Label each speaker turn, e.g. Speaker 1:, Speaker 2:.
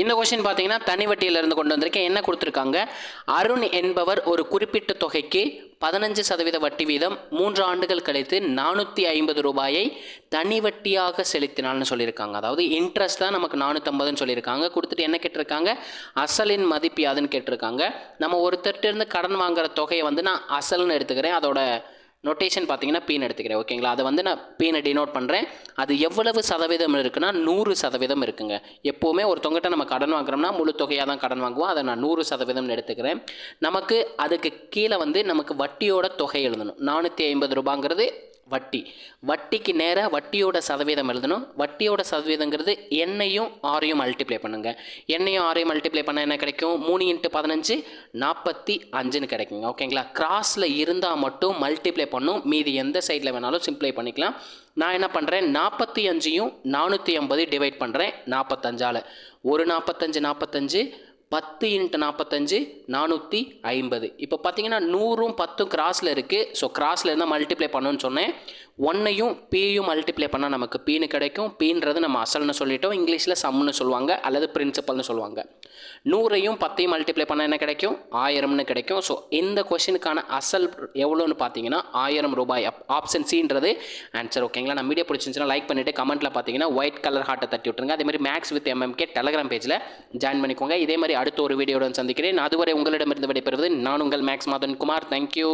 Speaker 1: இந்த கொஸ்டின் பார்த்தீங்கன்னா தனி வட்டியிலிருந்து கொண்டு வந்திருக்கேன். என்ன கொடுத்துருக்காங்க, அருண் என்பவர் ஒரு குறிப்பிட்ட தொகைக்கு 15% வட்டி வீதம் 3 ஆண்டுகள் கழித்து 450 ரூபாயை தனி வட்டியாக செலுத்தினால்னு சொல்லியிருக்காங்க. அதாவது இன்ட்ரெஸ்ட் தான் நமக்கு 450ன்னு சொல்லியிருக்காங்க. கொடுத்துட்டு என்ன கேட்டிருக்காங்க, அசலின் மதிப்பு யாதுன்னு கேட்டிருக்காங்க. நம்ம ஒருத்தர்கிட்ட இருந்து கடன் வாங்குற தொகையை வந்து நான் அசல்னு எடுத்துக்கிறேன். அதோட நொட்டேஷன் பார்த்தீங்கன்னா பீன் எடுத்துக்கிறேன். ஓகேங்களா, அதை வந்து நான் பீனை டினோட் பண்ணுறேன். அது எவ்வளவு சதவீதம் இருக்குன்னா 100% இருக்குங்க. எப்போவுமே ஒருத்தவங்ககிட்ட நம்ம கடன் வாங்குறோம்னா முழு தொகையாக தான் கடன் வாங்குவோம். அதை நான் 100% எடுத்துக்கிறேன். நமக்கு அதுக்கு கீழே வந்து நமக்கு வட்டியோட தொகை எழுதணும். 450 ரூபாங்கிறது வட்டி. வட்டிக்கு நேராக வட்டியோட சதவீதம் எழுதணும். வட்டியோட சதவீதங்கிறது எண்ணையும் ஆறையும் மல்டிப்ளை பண்ணுங்க. எண்ணையும் ஆறையும் மல்டிப்ளை பண்ணால் என்ன கிடைக்கும், 3 × 15 45ன்னு கிடைக்குங்க. ஓகேங்களா, கிராஸில் இருந்தால் மட்டும் மல்டிப்ளை பண்ணும், மீதி எந்த சைடில் வேணாலும் சிம்ப்ளை பண்ணிக்கலாம். நான் என்ன பண்ணுறேன், 45யும் 450 டிவைட் பண்ணுறேன் 45ஆல். ஒரு 45 45 10 × 45 450. இப்போ பார்த்தீங்கன்னா 100ம் 10ம் கிராஸில் இருக்குது. ஸோ கிராஸில் இருந்தால் மல்டிப்ளை பண்ணணும்னு சொன்னேன். 1ஐயும் பியும் மல்டிப்ளை பண்ணால் நமக்கு பீனு கிடைக்கும். பீன்றது நம்ம அசல்னு சொல்லிட்டோம். இங்கிலீஷில் சம்னு சொல்லுவாங்க அல்லது பிரின்சிபல்னு சொல்லுவாங்க. 100ஐயும் 10ஐயும் மல்டிப்ளை பண்ணால் என்ன கிடைக்கும், 1000ன்னு கிடைக்கும். ஸோ இந்த கொஸ்டினுக்கான அசல் எவ்வளோன்னு பார்த்தீங்கன்னா 1000 ரூபாய். ஆப்ஷன் சின்றது ஆன்சர். ஓகேங்களா, நம்ம வீடியோ பிடிச்சிருந்துச்சுன்னா லைக் பண்ணிவிட்டு கமெண்ட்டில் பார்த்தீங்கன்னா ஒயிட் கலர் ஹார்ட்டை தட்டி விட்டுருங்க. அதே மாதிரி மேக்ஸ் வித் MMK டெலகிராம் பேஜில் ஜாயின் பண்ணிக்கோங்க. இதே மாதிரி அடுத்த ஒரு வீடியோவுடன் சந்திக்கிறேன். அதுவரை உங்களிடமிருந்து விடைபெறுவது நான் உங்கள் மேக்ஸ் மாதன் குமார். தேங்க்யூ.